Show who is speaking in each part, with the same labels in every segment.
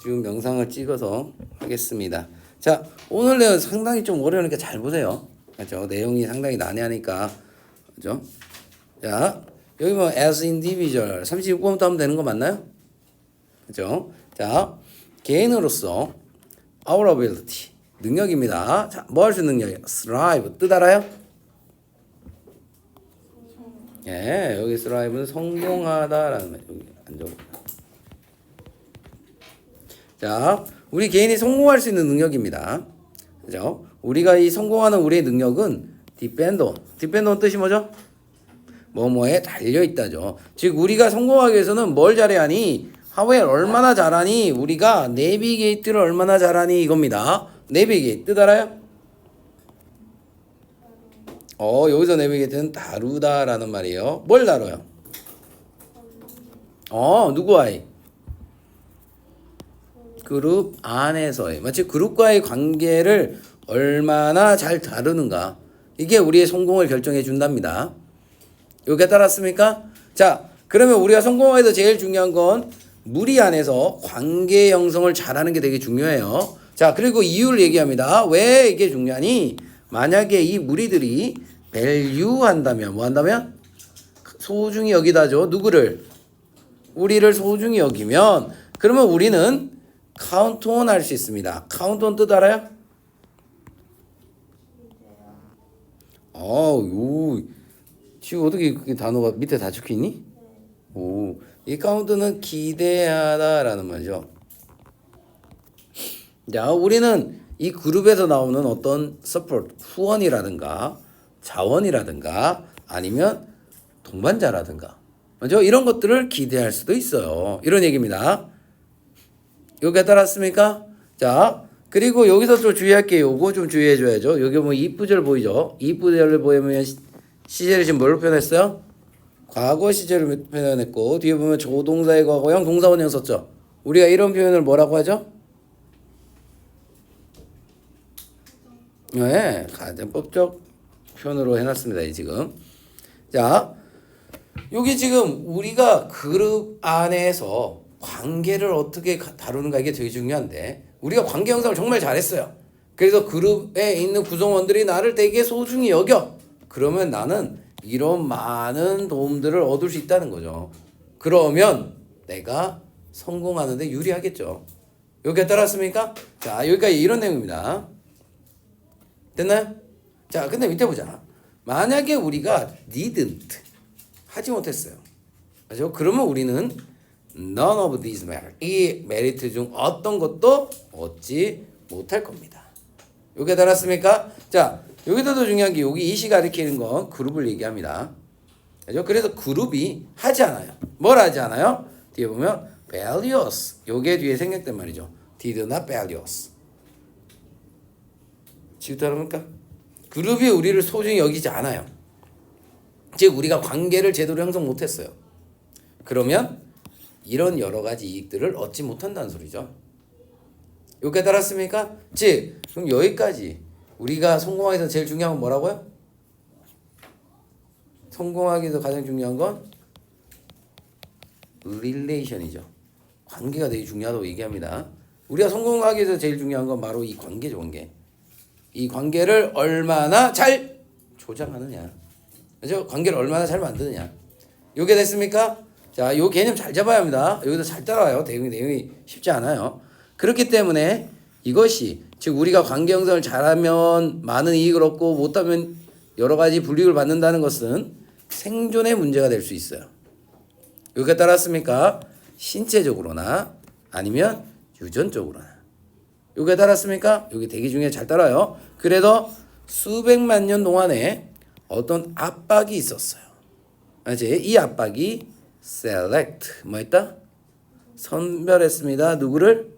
Speaker 1: 지금 영상을 찍어서 하겠습니다. 자, 오늘 내용 상당히 좀 어려우니까 잘 보세요. 그렇죠? 내용이 상당히 난해하니까. 그렇죠? 자, 여기 뭐 as individual 36번부터 하면 되는 거 맞나요? 그렇죠? 자, 개인으로서 our ability 능력입니다. 자, 뭐 할 수 있는 능력이에요? thrive 뜻 알아요? 예, 여기 thrive는 성공하다라는 말. 여기 안 적어. 자, 우리 개인이 성공할 수 있는 능력입니다. 그죠? 우리가 이 성공하는 우리의 능력은 depend on 뜻이 뭐죠? 뭐뭐에 달려있다죠. 즉 우리가 성공하기 위해서는 뭘 잘해야 하니? 하웨이 얼마나 잘하니? 우리가 내비게이트를 얼마나 잘하니? 이겁니다. 내비게이트 뜻 알아요? 여기서 내비게이트는 다루다라는 말이에요. 뭘 다뤄요? 누구와의? 그룹 안에서의 마치 그룹과의 관계를 얼마나 잘 다루는가 이게 우리의 성공을 결정해 준답니다. 여기에 따랐습니까? 자, 그러면 우리가 성공하기 위해서 제일 중요한 건 무리 안에서 관계 형성을 잘하는 게 되게 중요해요. 자, 그리고 이유를 얘기합니다. 왜 이게 중요하니? 만약에 이 무리들이 value 한다면 뭐 한다면? 소중히 여기다죠. 누구를? 우리를 소중히 여기면 그러면 우리는 카운트 온 할 수 있습니다. 카운트 온 뜻 알아요? 지금 어떻게 그 단어가 밑에 다 적혀 있니? 이 카운트는 기대하다라는 말이죠. 자, 우리는 이 그룹에서 나오는 어떤 서포트, 후원이라든가 자원이라든가 아니면 동반자라든가 맞죠? 이런 것들을 기대할 수도 있어요. 이런 얘기입니다. 여기에 따랐습니까? 자, 그리고 여기서 좀 주의할 게 요거 좀 주의해 줘야죠. 여기 보면 이프절 보이죠? 이프절을 보이면 시제를 지금 뭘로 표현했어요? 과거 시제를 표현했고 뒤에 보면 조동사의 과거형 동사원형 썼죠. 우리가 이런 표현을 뭐라고 하죠? 네, 가정법적 표현으로 해놨습니다. 지금. 자, 여기 지금 우리가 그룹 안에서 관계를 어떻게 다루는가 이게 되게 중요한데 우리가 관계 형성을 정말 잘했어요. 그래서 그룹에 있는 구성원들이 나를 되게 소중히 여겨. 그러면 나는 이런 많은 도움들을 얻을 수 있다는 거죠. 그러면 내가 성공하는데 유리하겠죠. 여기에 따랐습니까? 자, 여기까지 이런 내용입니다. 됐나요? 자, 근데 밑에 보자. 만약에 우리가 didn't 하지 못했어요. 그렇죠? 그러면 우리는 none of these merit 이 메리트 중 어떤 것도 얻지 못할 겁니다. 여기에 달았습니까? 자, 여기서도 중요한 게 여기 이시 가리키는 건 그룹을 얘기합니다. 그렇죠? 그래서 그룹이 하지 않아요. 뭘 하지 않아요? 뒤에 보면 values 요게 뒤에 생략된 말이죠. did not values 지우다릅니까? 그룹이 우리를 소중히 여기지 않아요. 즉 우리가 관계를 제대로 형성 못했어요. 그러면 이런 여러 가지 이익들을 얻지 못한다는 소리죠. 여기까지 달았습니까? 즉 그럼 여기까지 우리가 성공하기 위해서 제일 중요한 건 뭐라고요? 성공하기 위해서 가장 중요한 건 릴레이션이죠. 관계가 되게 중요하다고 얘기합니다. 우리가 성공하기 위해서 제일 중요한 건 바로 이 관계죠. 관계. 이 관계를 얼마나 잘 조장하느냐. 그렇죠? 관계를 얼마나 잘 만드느냐. 요게 됐습니까? 자, 요 개념 잘 잡아야 합니다. 여기서 잘 따라와요. 내용이 쉽지 않아요. 그렇기 때문에 이것이 즉 우리가 관계 형성을 잘하면 많은 이익을 얻고 못하면 여러 가지 불이익을 받는다는 것은 생존의 문제가 될 수 있어요. 여기가 따랐습니까? 신체적으로나 아니면 유전적으로나. 여기가 따랐습니까? 여기 되게 중요해. 잘 따라요. 그래도 수백만 년 동안에 어떤 압박이 있었어요. 이 압박이 select 뭐 했다? 선별했습니다. 누구를?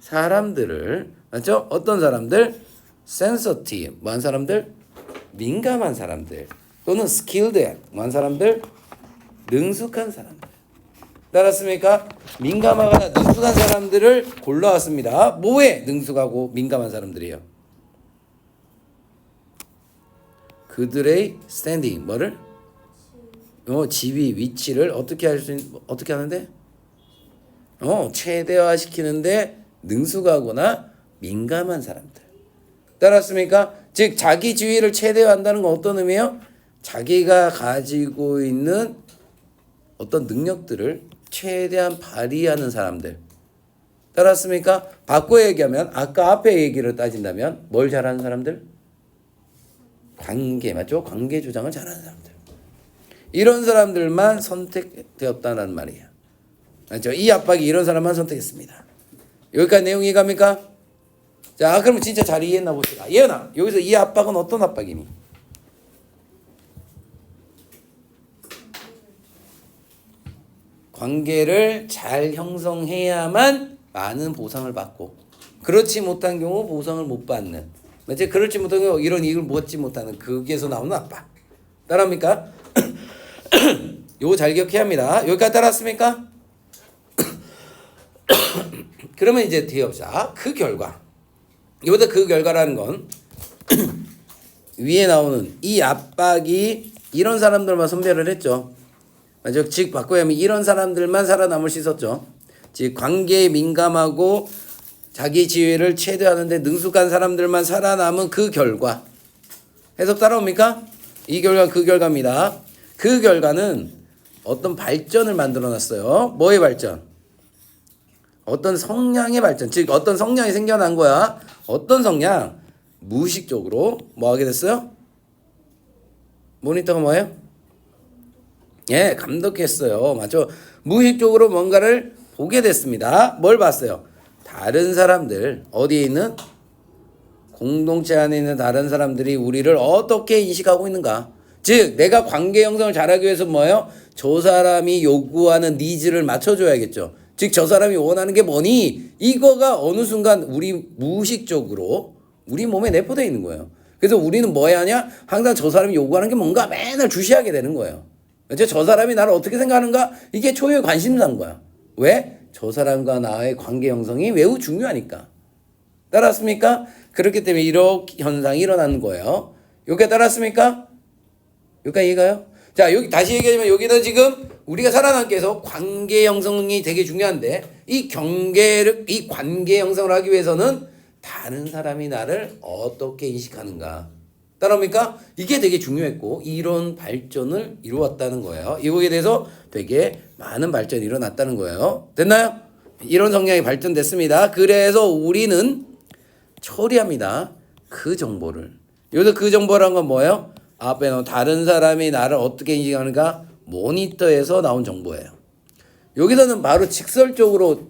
Speaker 1: 사람들을. 맞죠? 어떤 사람들? sensitive 뭐한 사람들? 민감한 사람들 또는 skilled at 뭐한 사람들? 능숙한 사람들. 따랐습니까? 민감하거나 능숙한 사람들을 골라왔습니다. 뭐에 능숙하고 민감한 사람들이에요? 그들의 standing 뭐를? 지위 위치를 어떻게 하는데? 최대화시키는데 능숙하거나 민감한 사람들. 따랐습니까? 즉 자기 지위를 최대화한다는 건 어떤 의미예요? 자기가 가지고 있는 어떤 능력들을 최대한 발휘하는 사람들. 따랐습니까? 바꿔 얘기하면 아까 앞에 얘기를 따진다면 뭘 잘하는 사람들? 관계, 맞죠? 관계 조장을 잘하는 사람들. 이런 사람들만 선택되었다는 말이에요. 맞죠? 이 압박이 이런 사람만 선택했습니다. 여기까지 내용이 이해갑니까? 자, 그럼 진짜 잘 이해했나 봅시다. 예은아, 여기서 이 압박은 어떤 압박이니? 관계를 잘 형성해야만 많은 보상을 받고, 그렇지 못한 경우 보상을 못 받는, 맞지? 그렇지 못한 경우 이런 이익을 얻지 못하는, 거기에서 나오는 압박. 따라합니까? 요거 잘 기억해야 합니다. 여기까지 따라왔습니까? 그러면 이제 뒤에 봅시다. 그 결과, 여기다 그 결과라는 건 위에 나오는 이 압박이 이런 사람들만 선별을 했죠. 맞죠? 즉 바꿔야 하면 이런 사람들만 살아남을 수 있었죠. 즉 관계에 민감하고 자기 지위를 최대화하는데 능숙한 사람들만 살아남은 그 결과. 해석 따라옵니까? 이 결과 그 결과입니다. 그 결과는 어떤 발전을 만들어놨어요. 뭐의 발전? 어떤 성향의 발전. 즉 어떤 성향이 생겨난 거야. 어떤 성향? 무의식적으로 뭐 하게 됐어요? 모니터가 뭐예요? 예, 감독했어요. 맞죠? 무의식적으로 뭔가를 보게 됐습니다. 뭘 봤어요? 다른 사람들, 어디에 있는? 공동체 안에 있는 다른 사람들이 우리를 어떻게 인식하고 있는가? 즉 내가 관계 형성을 잘하기 위해서 뭐예요? 저 사람이 요구하는 니즈를 맞춰줘야겠죠. 즉 저 사람이 원하는 게 뭐니? 이거가 어느 순간 우리 무의식적으로 우리 몸에 내포되어 있는 거예요. 그래서 우리는 뭐 해야 하냐? 항상 저 사람이 요구하는 게 뭔가 맨날 주시하게 되는 거예요. 저 사람이 나를 어떻게 생각하는가? 이게 초유의 관심사인 거야. 왜? 저 사람과 나의 관계 형성이 매우 중요하니까. 따랐습니까? 그렇기 때문에 이런 현상이 일어나는 거예요. 여기까지 따랐습니까? 여기까지 이해가요? 자, 여기 다시 얘기하자면 여기는 지금 우리가 살아남기 위해서 관계 형성이 되게 중요한데 이 관계 형성을 하기 위해서는 다른 사람이 나를 어떻게 인식하는가. 따라옵니까? 이게 되게 중요했고 이런 발전을 이루었다는 거예요. 이거에 대해서 되게 많은 발전이 일어났다는 거예요. 됐나요? 이런 성향이 발전됐습니다. 그래서 우리는 처리합니다. 그 정보를. 여기서 그 정보란 건 뭐예요? 앞에 나온 다른 사람이 나를 어떻게 인식하는가 모니터에서 나온 정보예요. 여기서는 바로 직설적으로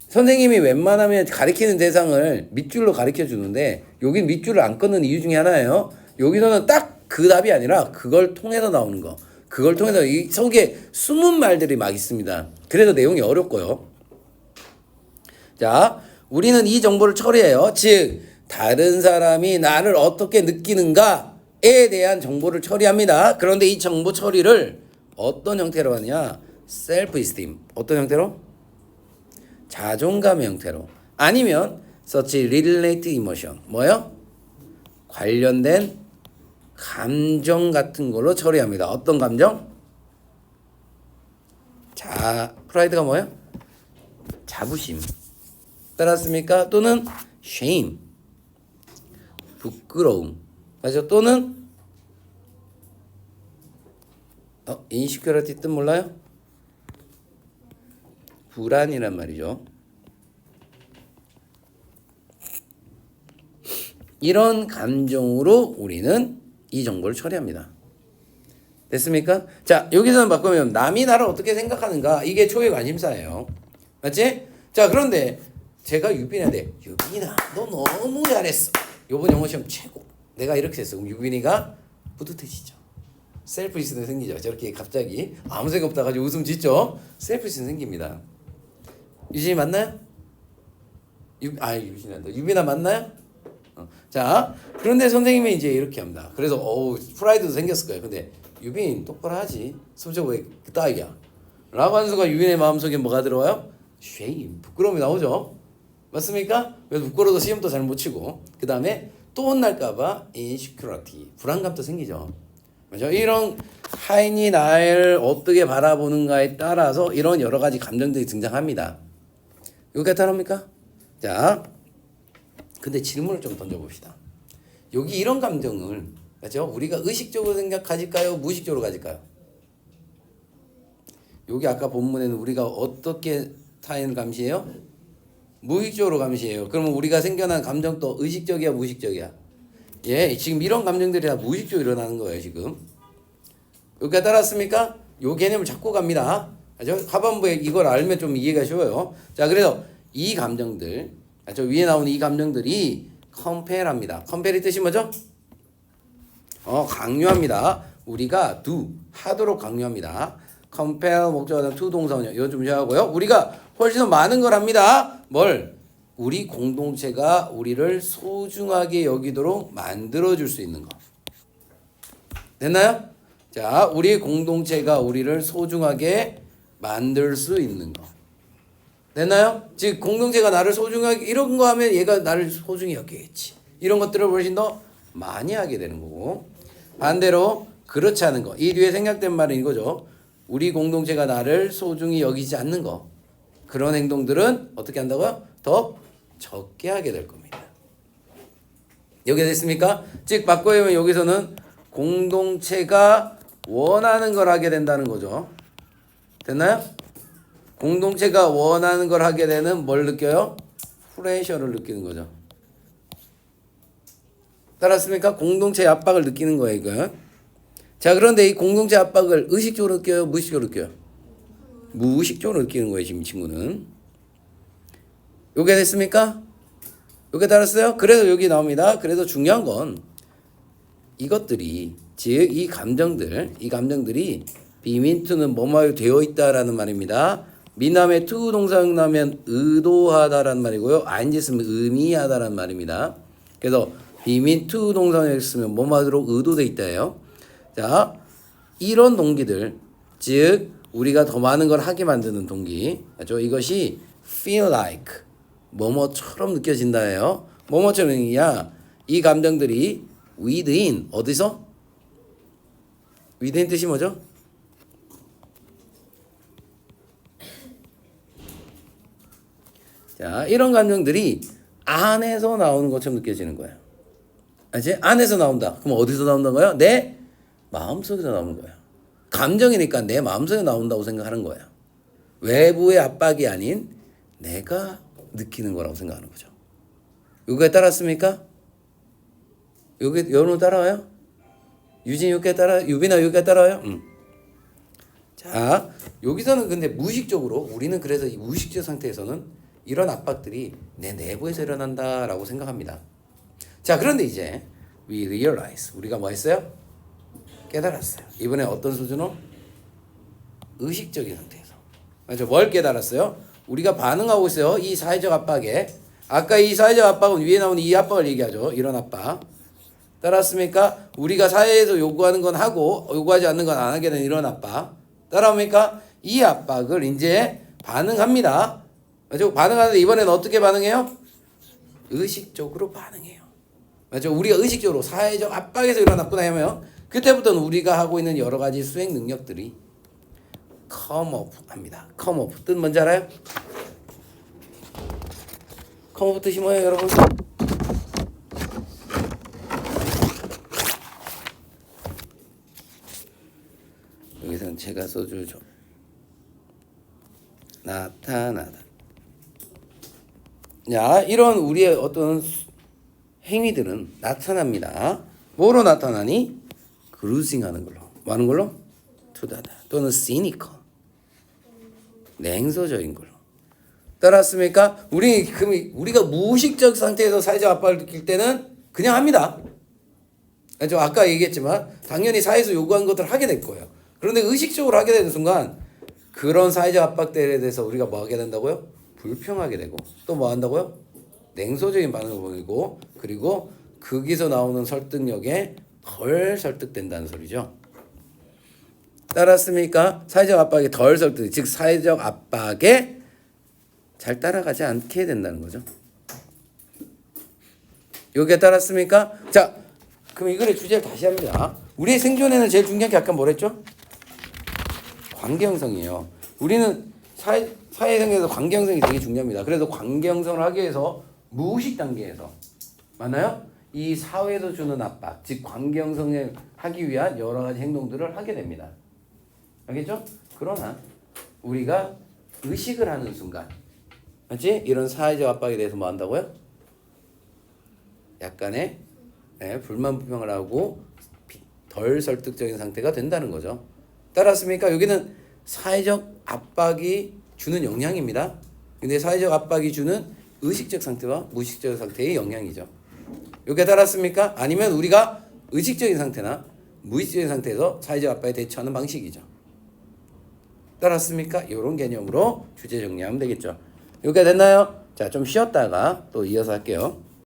Speaker 1: 선생님이 웬만하면 가리키는 대상을 밑줄로 가리켜 주는데 여긴 밑줄을 안 끊는 이유 중에 하나예요. 여기서는 딱 그 답이 아니라 그걸 통해서 나오는 거. 그걸 통해서 이 속에 숨은 말들이 막 있습니다. 그래서 내용이 어렵고요. 자, 우리는 이 정보를 처리해요. 즉 다른 사람이 나를 어떻게 느끼는가에 대한 정보를 처리합니다. 그런데 이 정보 처리를 어떤 형태로 하느냐? 셀프 이스팀. 어떤 형태로? 자존감의 형태로. 아니면 such relate emotion. 뭐요? 관련된 감정 같은 걸로 처리합니다. 어떤 감정? 프라이드가 뭐예요? 자부심. 따랐습니까? 또는 shame. 부끄러움. 맞죠? 또는 insecurity 뜻 몰라요? 불안이란 말이죠. 이런 감정으로 우리는 이 정보를 처리합니다. 됐습니까? 자, 여기서는 바꾸면 남이 나를 어떻게 생각하는가 이게 초유의 관심사예요. 맞지? 자, 그런데 제가 유빈이한테 유빈아 너 너무 잘했어. 요번 영어 시험 최고. 내가 이렇게 했어. 그럼 유빈이가 뿌듯해지죠. 셀프 이스템 생기죠. 저렇게 갑자기 아무 생각 없다 가지고 웃음 짓죠. 셀프 이스템 생깁니다. 유진이 맞나요? 유진이란다. 유빈아 맞나요? 자, 그런데 선생님이 이제 이렇게 합니다. 그래서 프라이드도 생겼을 거예요. 근데 유빈 똑바로 하지. 성적 왜 그따위야? 라고 하는 순간 유빈의 마음속에 뭐가 들어와요? shame, 부끄러움이 나오죠. 맞습니까? 그래서 부끄러워서 시험도 잘 못 치고 그 다음에 또 혼날까봐 insecurity, 불안감도 생기죠. 그렇죠? 이런 타인이 나를 어떻게 바라보는가에 따라서 이런 여러 가지 감정들이 등장합니다. 여기까지 따라옵니까? 자, 근데 질문을 좀 던져봅시다. 여기 이런 감정을 맞죠? 우리가 의식적으로 가질까요? 무의식적으로 가질까요? 여기 아까 본문에는 우리가 어떻게 타인을 감시해요? 무의식적으로 감시해요. 그러면 우리가 생겨난 감정도 의식적이야, 무의식적이야? 예, 지금 이런 감정들이 다 무의식적으로 일어나는 거예요, 지금. 여기까지 따랐습니까? 요 개념을 잡고 갑니다. 맞죠? 하반부에 이걸 알면 좀 이해가 쉬워요. 자, 그래서 이 감정들, 저 위에 나오는 이 감정들이 compare합니다. compare의 뜻이 뭐죠? 강요합니다. 우리가 do, 하도록 강요합니다. compare 목적어는 to 동사원이요. 이거 좀 주의하고요. 우리가 훨씬 더 많은 걸 합니다. 뭘? 우리 공동체가 우리를 소중하게 여기도록 만들어줄 수 있는 거. 됐나요? 자, 우리 공동체가 우리를 소중하게 만들 수 있는 거. 됐나요? 즉 공동체가 나를 소중하게 이런 거 하면 얘가 나를 소중히 여기겠지. 이런 것들을 훨씬 더 많이 하게 되는 거고 반대로 그렇지 않은 거. 이 뒤에 생략된 말은 이거죠. 우리 공동체가 나를 소중히 여기지 않는 거. 그런 행동들은 어떻게 한다고요? 더 적게 하게 될 겁니다. 여기 됐습니까? 즉 바꿔보면 여기서는 공동체가 원하는 걸 하게 된다는 거죠. 됐나요? 공동체가 원하는 걸 하게 되는 뭘 느껴요? 프레셔를 느끼는 거죠. 따랐습니까? 공동체의 압박을 느끼는 거예요, 이거. 자, 그런데 이 공동체 압박을 의식적으로 느껴요? 무의식적으로 느껴요? 무의식적으로 느끼는 거예요, 지금 이 친구는. 요게 됐습니까? 요게 따랐어요? 그래서 여기 나옵니다. 그래서 중요한 건 이것들이, 즉, 이 감정들이 비민투는 뭐뭐 되어 있다라는 말입니다. 미남의 to 동사형 나면 의도하다라는 말이고요. ing 쓰면 의미하다라는 말입니다. 그래서 비민 to 동사형을 쓰면 뭐뭐하도록 의도돼 있다예요. 자, 이런 동기들, 즉 우리가 더 많은 걸 하게 만드는 동기, 맞죠? 이것이 feel like 뭐뭐처럼 느껴진다예요. 뭐뭐처럼이야. 이 감정들이 within 어디서? within 뜻이 뭐죠? 자, 이런 감정들이 안에서 나오는 것처럼 느껴지는 거예요. 알지? 안에서 나온다. 그럼 어디서 나온다고요? 내 마음속에서 나오는 거예요. 감정이니까 내 마음속에 나온다고 생각하는 거예요. 외부의 압박이 아닌 내가 느끼는 거라고 생각하는 거죠. 여기에 따랐습니까? 여러분 따라와요? 유진이 여기에 유빈아 여기에 따라와요? 자, 여기서는 근데 무의식적으로 우리는 그래서 이 무의식적 상태에서는 이런 압박들이 내 내부에서 일어난다라고 생각합니다. 자, 그런데 이제 we realize 우리가 뭐 했어요? 깨달았어요. 이번에 어떤 수준으로? 의식적인 상태에서. 맞죠? 뭘 깨달았어요? 우리가 반응하고 있어요. 이 사회적 압박에. 아까 이 사회적 압박은 위에 나오는 이 압박을 얘기하죠. 이런 압박. 따라왔습니까? 우리가 사회에서 요구하는 건 하고 요구하지 않는 건 안 하게 되는 이런 압박. 따라옵니까? 이 압박을 이제 반응합니다. 맞죠? 반응하는데 이번에는 어떻게 반응해요? 의식적으로 반응해요. 맞죠? 우리가 의식적으로 사회적 압박에서 일어났구나 하면 그때부터는 우리가 하고 있는 여러 가지 수행 능력들이 come up 합니다. come up 뜻 뭔지 알아요? come up 뜻이 뭐예요, 여러분? 여기서는 제가 써주죠. 나타나다. 자, 이런 우리의 어떤 행위들은 나타납니다. 뭐로 나타나니? 그루징하는 걸로. 뭐 하는 걸로? 투다다. 또는 cynical. 냉소적인 걸로. 따랐습니까? 우리가 무의식적 상태에서 사회적 압박을 느낄 때는 그냥 합니다. 저 아까 얘기했지만 당연히 사회에서 요구한 것들을 하게 될 거예요. 그런데 의식적으로 하게 되는 순간 그런 사회적 압박들에 대해서 우리가 뭐 하게 된다고요? 불평하게 되고 또 뭐 한다고요? 냉소적인 반응을 보이고 그리고 거기서 나오는 설득력에 덜 설득된다는 소리죠. 따랐습니까? 사회적 압박에 덜 설득, 즉 사회적 압박에 잘 따라가지 않게 된다는 거죠. 여기에 따랐습니까? 자, 그럼 이 글의 주제를 다시 합니다. 우리의 생존에는 제일 중요한 게 아까 뭐랬죠? 관계 형성이에요. 우리는 사회 생활에서 관계 형성이 되게 중요합니다. 그래서 관계 형성을 하기 위해서 무의식 단계에서 맞나요? 이 사회에서 주는 압박, 즉 관계 형성을 하기 위한 여러 가지 행동들을 하게 됩니다. 알겠죠? 그러나 우리가 의식을 하는 순간, 맞지? 이런 사회적 압박에 대해서 뭐 한다고요? 약간의 불만 불평을 하고 덜 설득적인 상태가 된다는 거죠. 따랐습니까? 여기는 사회적 압박이 주는 영향입니다. 근데 사회적 압박이 주는 의식적 상태와 무의식적 상태의 영향이죠. 여기에 따랐습니까? 아니면 우리가 의식적인 상태나 무의식적인 상태에서 사회적 압박에 대처하는 방식이죠. 따랐습니까? 이런 개념으로 주제 정리하면 되겠죠. 여기가 됐나요? 자, 좀 쉬었다가 또 이어서 할게요.